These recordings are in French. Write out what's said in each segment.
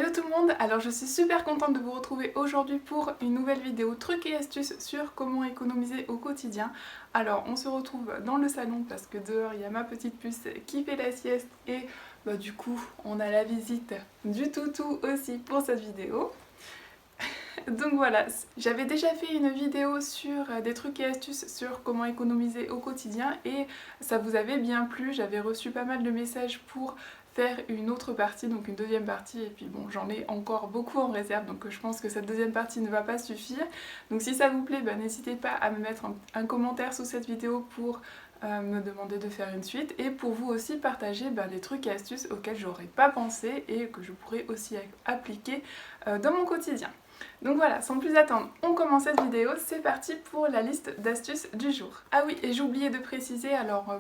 Hello tout le monde, alors je suis super contente de vous retrouver aujourd'hui pour une nouvelle vidéo trucs et astuces sur comment économiser au quotidien. Alors on se retrouve dans le salon parce que dehors il y a ma petite puce qui fait la sieste et du coup on a la visite du toutou aussi pour cette vidéo. Donc voilà, j'avais déjà fait une vidéo sur des trucs et astuces sur comment économiser au quotidien et ça vous avait bien plu, j'avais reçu pas mal de messages pour faire une autre partie, donc une deuxième partie, et puis bon j'en ai encore beaucoup en réserve, donc je pense que cette deuxième partie ne va pas suffire. Donc si ça vous plaît, n'hésitez pas à me mettre un commentaire sous cette vidéo pour me demander de faire une suite et pour vous aussi partager des trucs et astuces auxquels j'aurais pas pensé et que je pourrais aussi appliquer dans mon quotidien. Donc voilà, sans plus attendre, on commence cette vidéo, c'est parti pour la liste d'astuces du jour. Ah oui, et j'ai oublié de préciser, alors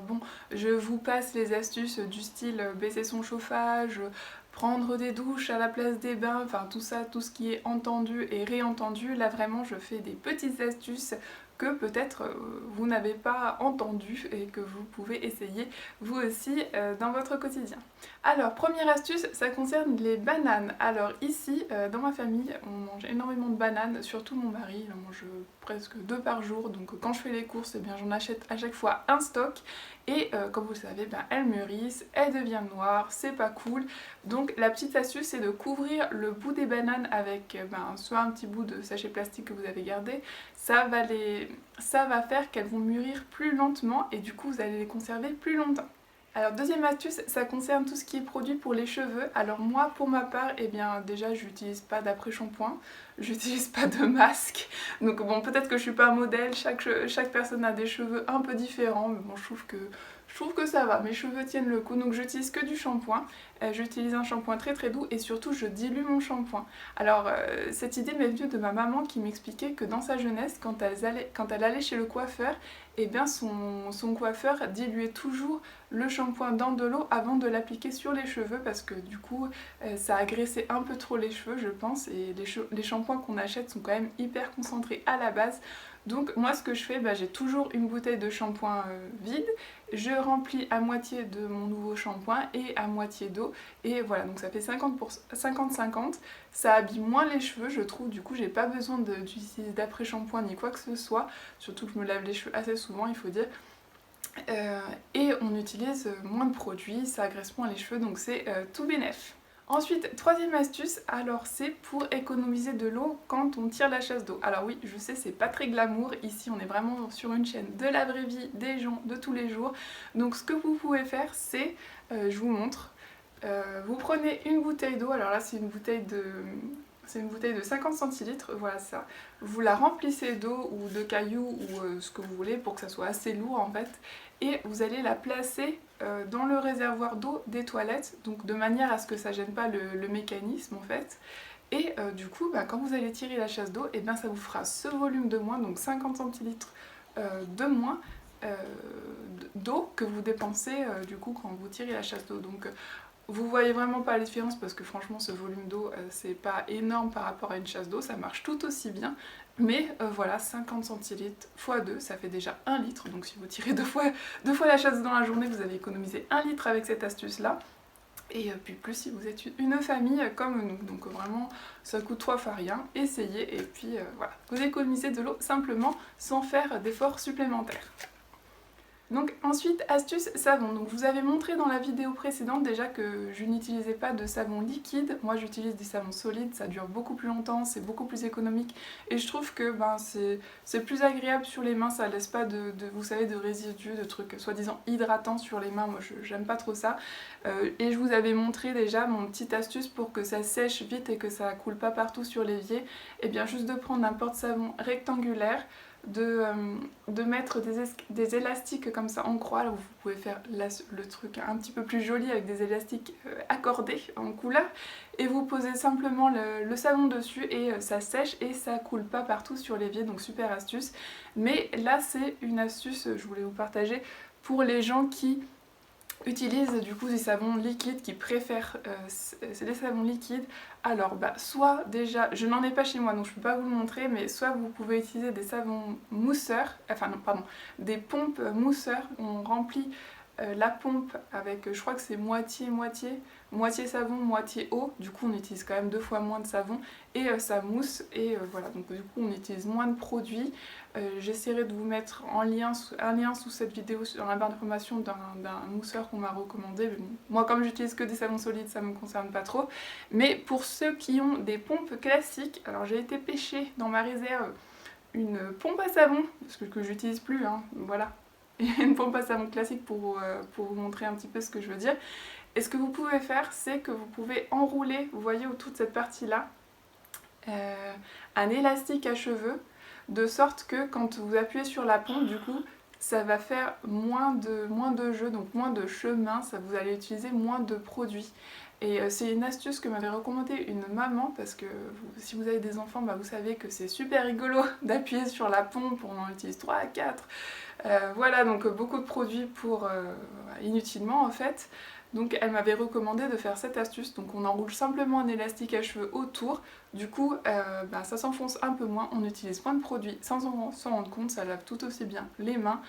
je vous passe les astuces du style baisser son chauffage, prendre des douches à la place des bains, enfin tout ça, tout ce qui est entendu et réentendu. Là vraiment je fais des petites astuces que peut-être vous n'avez pas entendu et que vous pouvez essayer vous aussi dans votre quotidien. Alors première astuce, ça concerne les bananes. Alors ici dans ma famille on mange énormément de bananes, surtout mon mari, il en mange presque 2 par jour, donc quand je fais les courses j'en achète à chaque fois un stock et comme vous le savez elles mûrissent, elles deviennent noires, c'est pas cool. Donc la petite astuce c'est de couvrir le bout des bananes avec soit un petit bout de sachet plastique que vous avez gardé, ça va faire qu'elles vont mûrir plus lentement et du coup vous allez les conserver plus longtemps. Alors deuxième astuce, ça concerne tout ce qui est produit pour les cheveux. Alors moi pour ma part, déjà j'utilise pas d'après-shampoing, j'utilise pas de masque. Donc bon, peut-être que je suis pas un modèle, chaque personne a des cheveux un peu différents, mais bon je trouve que ça va, mes cheveux tiennent le coup, donc j'utilise que du shampoing. J'utilise un shampoing très très doux et surtout je dilue mon shampoing. Alors cette idée m'est venue de ma maman qui m'expliquait que dans sa jeunesse, quand elle allait chez le coiffeur, son coiffeur diluait toujours le shampoing dans de l'eau avant de l'appliquer sur les cheveux parce que du coup ça agressait un peu trop les cheveux je pense, et les shampoings qu'on achète sont quand même hyper concentrés à la base. Donc moi ce que je fais, j'ai toujours une bouteille de shampoing vide, je remplis à moitié de mon nouveau shampoing et à moitié d'eau et voilà, donc ça fait 50-50, ça habille moins les cheveux je trouve, du coup j'ai pas besoin d'utiliser d'après-shampoing ni quoi que ce soit, surtout que je me lave les cheveux assez souvent il faut dire. Et on utilise moins de produits, ça agresse moins les cheveux donc c'est tout bénef. Ensuite, troisième astuce, alors c'est pour économiser de l'eau quand on tire la chasse d'eau. Alors oui, je sais, c'est pas très glamour, ici on est vraiment sur une chaîne de la vraie vie, des gens de tous les jours. Donc ce que vous pouvez faire, c'est, je vous montre, vous prenez une bouteille d'eau, alors là c'est une bouteille de 50 centilitres, voilà ça. Vous la remplissez d'eau ou de cailloux ou ce que vous voulez pour que ça soit assez lourd en fait. Et vous allez la placer dans le réservoir d'eau des toilettes, donc de manière à ce que ça gêne pas le mécanisme en fait. Et du coup, quand vous allez tirer la chasse d'eau, ça vous fera ce volume de moins, donc 50 centilitres de moins d'eau que vous dépensez du coup quand vous tirez la chasse d'eau. Donc vous voyez vraiment pas la différence parce que franchement ce volume d'eau c'est pas énorme par rapport à une chasse d'eau, ça marche tout aussi bien. Mais voilà, 50 centilitres x 2, ça fait déjà 1 litre. Donc si vous tirez deux fois la chasse dans la journée, vous allez économiser 1 litre avec cette astuce là. Et puis plus si vous êtes une famille comme nous. Donc vraiment, ça coûte 3 fois rien. Essayez et puis voilà. Vous économisez de l'eau simplement sans faire d'efforts supplémentaires. Donc ensuite, astuce savon. Donc je vous avais montré dans la vidéo précédente déjà que je n'utilisais pas de savon liquide. Moi j'utilise des savons solides, ça dure beaucoup plus longtemps, c'est beaucoup plus économique. Et je trouve que c'est plus agréable sur les mains, ça laisse pas vous savez, de résidus, de trucs soi-disant hydratants sur les mains. Moi j'aime pas trop ça. Et je vous avais montré déjà mon petite astuce pour que ça sèche vite et que ça coule pas partout sur l'évier. Et bien juste de prendre un porte-savon rectangulaire, de mettre des élastiques comme ça en croix, là où vous pouvez faire le truc un petit peu plus joli avec des élastiques accordés en couleur, et vous posez simplement le savon dessus et ça sèche et ça coule pas partout sur l'évier, donc super astuce. Mais là c'est une astuce, je voulais vous partager, pour les gens qui utilisent du coup des savons liquides, qui préfèrent les savons liquides. Alors soit déjà, je n'en ai pas chez moi donc je peux pas vous le montrer, mais soit vous pouvez utiliser des savons mousseurs, des pompes mousseurs, on remplit la pompe avec, je crois que c'est moitié savon, moitié eau, du coup on utilise quand même 2 fois moins de savon, et sa mousse, et voilà, donc du coup on utilise moins de produits. J'essaierai de vous mettre un lien sous cette vidéo dans la barre d'information d'un mousseur qu'on m'a recommandé, mais bon, moi comme j'utilise que des savons solides, ça me concerne pas trop. Mais pour ceux qui ont des pompes classiques, alors j'ai été pêcher dans ma réserve une pompe à savon, parce que j'utilise plus, hein, voilà. Une pompe à savon classique pour vous montrer un petit peu ce que je veux dire. Et ce que vous pouvez faire, c'est que vous pouvez enrouler, vous voyez autour de cette partie-là, un élastique à cheveux, de sorte que quand vous appuyez sur la pompe, du coup, ça va faire moins de jeu, donc moins de chemin, ça vous allez utiliser moins de produits. Et c'est une astuce que m'avait recommandé une maman, parce que si vous avez des enfants, bah, vous savez que c'est super rigolo d'appuyer sur la pompe, on en utilise 3 à 4. Voilà, donc beaucoup de produits pour inutilement en fait. Donc elle m'avait recommandé de faire cette astuce, donc on enroule simplement un élastique à cheveux autour, du coup bah, ça s'enfonce un peu moins, on utilise moins de produits sans s'en rendre compte, ça lave tout aussi bien les mains,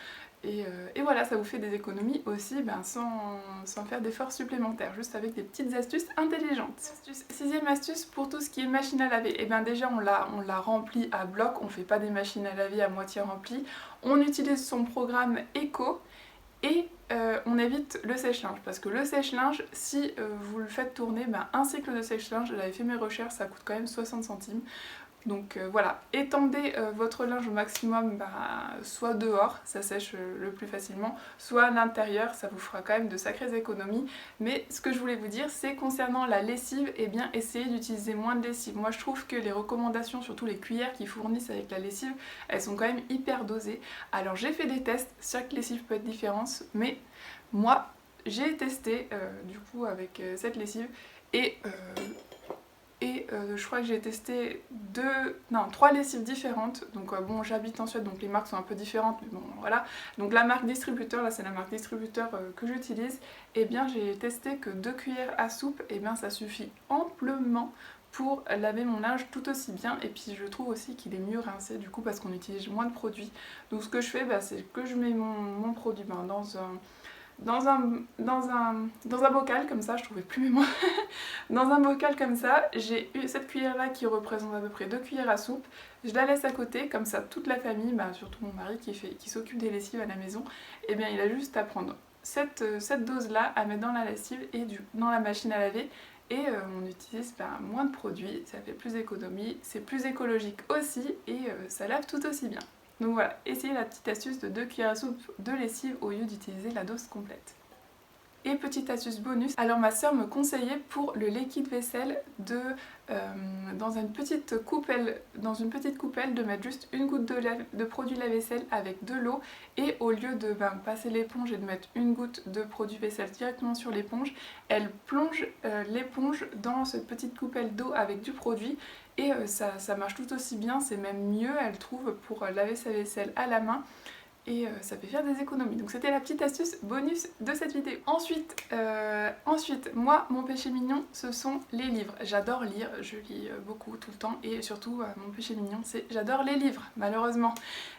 et voilà, ça vous fait des économies aussi sans faire d'efforts supplémentaires, juste avec des petites astuces intelligentes. Sixième astuce, pour tout ce qui est machine à laver, et bien déjà on l'a rempli à bloc, on fait pas des machines à laver à moitié remplies, on utilise son programme Eco, et on évite le sèche-linge, parce que le sèche-linge, si vous le faites tourner, ben, un cycle de sèche-linge, j'avais fait mes recherches, ça coûte quand même 60 centimes. Donc voilà, étendez votre linge au maximum, bah, soit dehors, ça sèche le plus facilement, soit à l'intérieur, ça vous fera quand même de sacrées économies. Mais ce que je voulais vous dire, c'est concernant la lessive, eh bien essayez d'utiliser moins de lessive. Moi je trouve que les recommandations, surtout les cuillères qu'ils fournissent avec la lessive, elles sont quand même hyper dosées. Alors j'ai fait des tests, chaque lessive peut être différente, mais moi j'ai testé du coup avec cette lessive, et je crois que j'ai testé 3 lessives différentes. Donc bon, j'habite en Suède, donc les marques sont un peu différentes, mais bon voilà. Donc la marque distributeur, là c'est la marque distributeur que j'utilise. Et bien j'ai testé que 2 cuillères à soupe, et bien ça suffit amplement pour laver mon linge tout aussi bien. Et puis je trouve aussi qu'il est mieux rincé du coup, parce qu'on utilise moins de produits. Donc ce que je fais, bah, c'est que je mets mon produit dans un bocal comme ça, je trouvais plus mes mots. Dans un bocal comme ça, j'ai eu cette cuillère là qui représente à peu près 2 cuillères à soupe. Je la laisse à côté, comme ça toute la famille, bah, surtout mon mari qui s'occupe des lessives à la maison, et bien il a juste à prendre cette dose là, à mettre dans la lessive et dans la machine à laver. Et on utilise moins de produits, ça fait plus d'économies, c'est plus écologique aussi, et ça lave tout aussi bien. Donc voilà, essayez la petite astuce de 2 cuillères à soupe de lessive au lieu d'utiliser la dose complète. Et petite astuce bonus, alors ma soeur me conseillait pour le liquide vaisselle dans une petite coupelle de mettre juste une goutte de produit lave-vaisselle avec de l'eau, et au lieu de passer l'éponge et de mettre une goutte de produit vaisselle directement sur l'éponge, elle plonge l'éponge dans cette petite coupelle d'eau avec du produit, et ça marche tout aussi bien, c'est même mieux elle trouve pour laver sa vaisselle à la main. Et ça fait faire des économies. Donc c'était la petite astuce bonus de cette vidéo. Ensuite, moi, mon péché mignon, ce sont les livres. J'adore lire, je lis beaucoup tout le temps, et surtout, mon péché mignon, c'est j'adore les livres, malheureusement.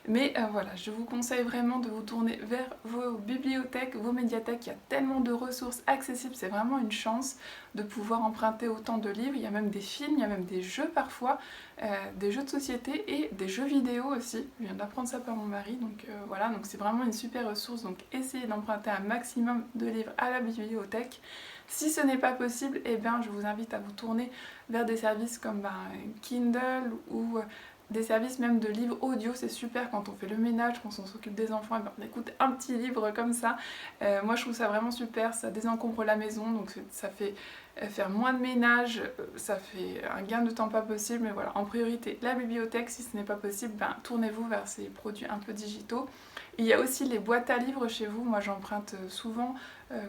Mais voilà, je vous conseille vraiment de vous tourner vers vos bibliothèques, vos médiathèques. Il y a tellement de ressources accessibles, c'est vraiment une chance de pouvoir emprunter autant de livres. Il y a même des films, il y a même des jeux parfois, des jeux de société et des jeux vidéo aussi. Je viens d'apprendre ça par mon mari, donc voilà, donc c'est vraiment une super ressource. Donc essayez d'emprunter un maximum de livres à la bibliothèque. Si ce n'est pas possible, eh bien, je vous invite à vous tourner vers des services comme Kindle ou des services même de livres audio. C'est super quand on fait le ménage, quand on s'occupe des enfants, et ben on écoute un petit livre comme ça. Moi je trouve ça vraiment super, ça désencombre la maison, donc ça fait faire moins de ménage, ça fait un gain de temps pas possible. Mais voilà, en priorité la bibliothèque. Si ce n'est pas possible, ben, tournez-vous vers ces produits un peu digitaux. Il y a aussi les boîtes à livres chez vous. Moi j'emprunte souvent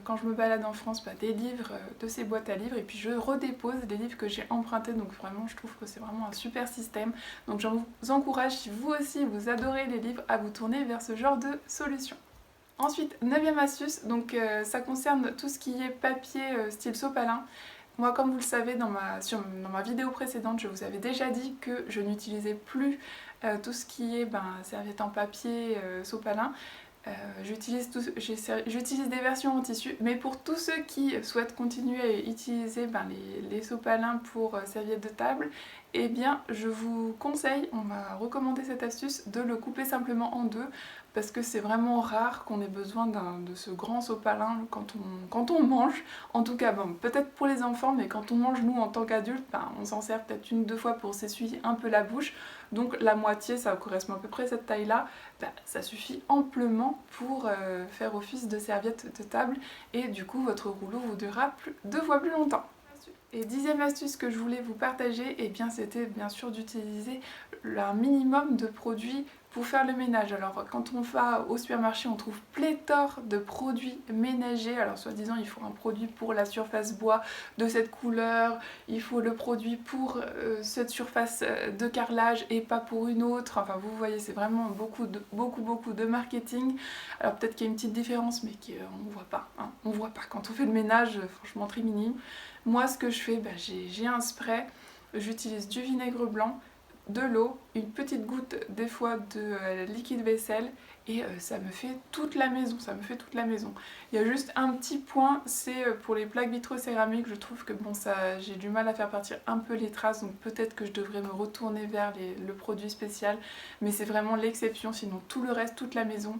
quand je me balade en France, des livres de ces boîtes à livres, et puis je redépose les livres que j'ai empruntés. Donc vraiment je trouve que c'est vraiment un super système. Donc je vous encourage, si vous aussi vous adorez les livres, à vous tourner vers ce genre de solution. Ensuite, 9e astuce, donc ça concerne tout ce qui est papier style sopalin. Moi, comme vous le savez, dans ma vidéo précédente, je vous avais déjà dit que je n'utilisais plus tout ce qui est serviette en papier sopalin. J'utilise des versions en tissu, mais pour tous ceux qui souhaitent continuer à utiliser les sopalins pour serviettes de table, eh bien je vous conseille, on m'a recommandé cette astuce, de le couper simplement en deux, parce que c'est vraiment rare qu'on ait besoin de ce grand sopalin quand on mange. En tout cas, bon, peut-être pour les enfants, mais quand on mange nous en tant qu'adultes, on s'en sert peut-être une ou deux fois pour s'essuyer un peu la bouche. Donc la moitié, ça correspond à peu près à cette taille-là, ça suffit amplement pour faire office de serviette de table et du coup votre rouleau vous durera deux fois plus longtemps. Et dixième astuce que je voulais vous partager, eh bien c'était bien sûr d'utiliser un minimum de produits pour faire le ménage. Alors quand on va au supermarché, on trouve pléthore de produits ménagers. Alors soi-disant il faut un produit pour la surface bois de cette couleur, il faut le produit pour cette surface de carrelage et pas pour une autre. Enfin vous voyez, c'est vraiment beaucoup de marketing. Alors peut-être qu'il y a une petite différence, mais qu'on ne voit pas. Hein. On ne voit pas quand on fait le ménage, franchement très minime. Moi ce que je fais, j'ai un spray, j'utilise du vinaigre blanc, de l'eau, une petite goutte des fois de liquide vaisselle et ça me fait toute la maison, Il y a juste un petit point, c'est pour les plaques vitrocéramiques, je trouve que bon j'ai du mal à faire partir un peu les traces, donc peut-être que je devrais me retourner vers le produit spécial, mais c'est vraiment l'exception, sinon tout le reste, toute la maison,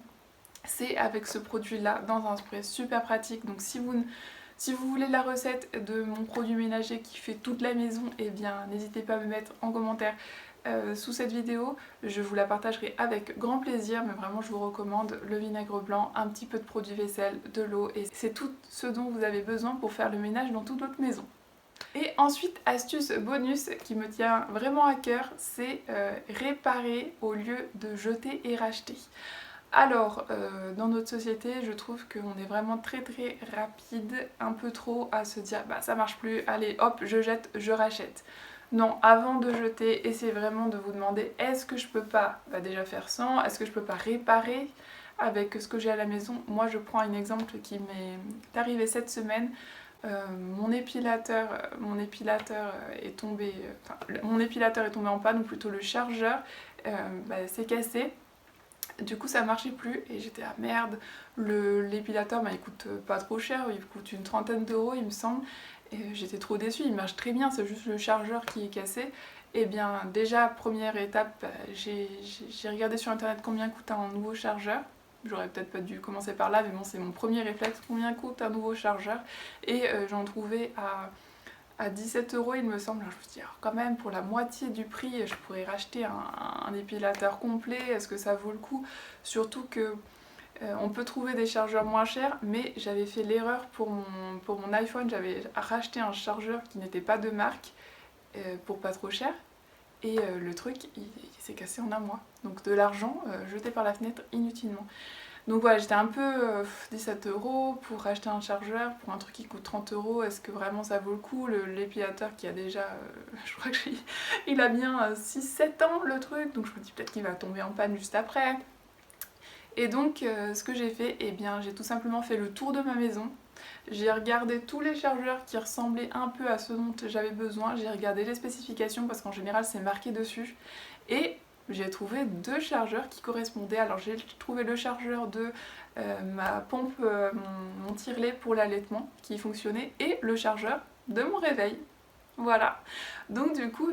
c'est avec ce produit-là dans un spray super pratique. Donc si vous voulez la recette de mon produit ménager qui fait toute la maison, eh bien n'hésitez pas à me mettre en commentaire sous cette vidéo, je vous la partagerai avec grand plaisir, mais vraiment je vous recommande le vinaigre blanc, un petit peu de produit vaisselle, de l'eau, et c'est tout ce dont vous avez besoin pour faire le ménage dans toute votre maison. Et ensuite, astuce bonus qui me tient vraiment à cœur, c'est réparer au lieu de jeter et racheter. Alors, dans notre société, je trouve qu'on est vraiment très rapide, un peu trop à se dire ça marche plus, allez hop, je jette, je rachète. Non, avant de jeter, essayez vraiment de vous demander est-ce que je peux pas déjà faire sans, est-ce que je peux pas réparer avec ce que j'ai à la maison. Moi je prends un exemple qui m'est arrivé cette semaine. Mon épilateur est tombé, mon épilateur est tombé en panne, ou plutôt le chargeur s'est cassé. Du coup ça marchait plus et j'étais ah merde, l'épilateur il coûte pas trop cher, il coûte une trentaine d'euros il me semble, et j'étais trop déçue, il marche très bien, c'est juste le chargeur qui est cassé. Et bien déjà première étape, j'ai regardé sur internet combien coûte un nouveau chargeur. J'aurais peut-être pas dû commencer par là, mais bon c'est mon premier réflexe, combien coûte un nouveau chargeur, et j'en trouvais à 17 euros il me semble. Je me suis dit alors, quand même pour la moitié du prix je pourrais racheter un épilateur complet, est-ce que ça vaut le coup? Surtout que on peut trouver des chargeurs moins chers, mais j'avais fait l'erreur pour mon iPhone, j'avais racheté un chargeur qui n'était pas de marque pour pas trop cher, et le truc il s'est cassé en un mois, donc de l'argent jeté par la fenêtre inutilement. Donc voilà, j'étais un peu 17 euros pour acheter un chargeur, pour un truc qui coûte 30 euros, est-ce que vraiment ça vaut le coup? L'épilateur qui a déjà, je crois qu'il a bien 6-7 ans le truc, donc je me dis peut-être qu'il va tomber en panne juste après. Et donc ce que j'ai fait, eh bien j'ai tout simplement fait le tour de ma maison. J'ai regardé tous les chargeurs qui ressemblaient un peu à ceux dont j'avais besoin, j'ai regardé les spécifications parce qu'en général c'est marqué dessus, et j'ai trouvé deux chargeurs qui correspondaient. Alors j'ai trouvé le chargeur de ma pompe, mon tire-lait pour l'allaitement qui fonctionnait, et le chargeur de mon réveil. Voilà, donc du coup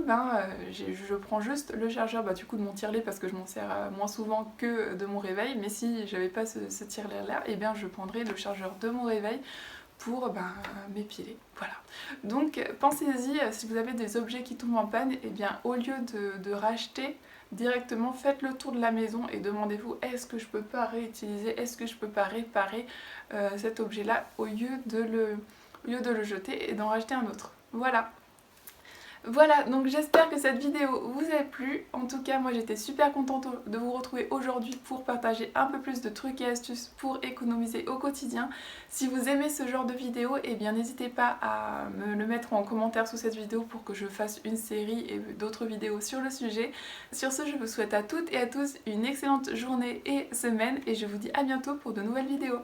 je prends juste le chargeur du coup de mon tire-lait parce que je m'en sers moins souvent que de mon réveil, mais si j'avais pas ce tire-lait là, et bien je prendrais le chargeur de mon réveil pour m'épiler. Voilà, donc pensez-y, si vous avez des objets qui tombent en panne, et bien au lieu de racheter directement, faites le tour de la maison et demandez-vous est-ce que je peux pas réutiliser, est-ce que je peux pas réparer cet objet là au lieu de le jeter et d'en racheter un autre. Voilà, donc j'espère que cette vidéo vous a plu. En tout cas, moi j'étais super contente de vous retrouver aujourd'hui pour partager un peu plus de trucs et astuces pour économiser au quotidien. Si vous aimez ce genre de vidéo, eh bien n'hésitez pas à me le mettre en commentaire sous cette vidéo pour que je fasse une série et d'autres vidéos sur le sujet. Sur ce, je vous souhaite à toutes et à tous une excellente journée et semaine, et je vous dis à bientôt pour de nouvelles vidéos.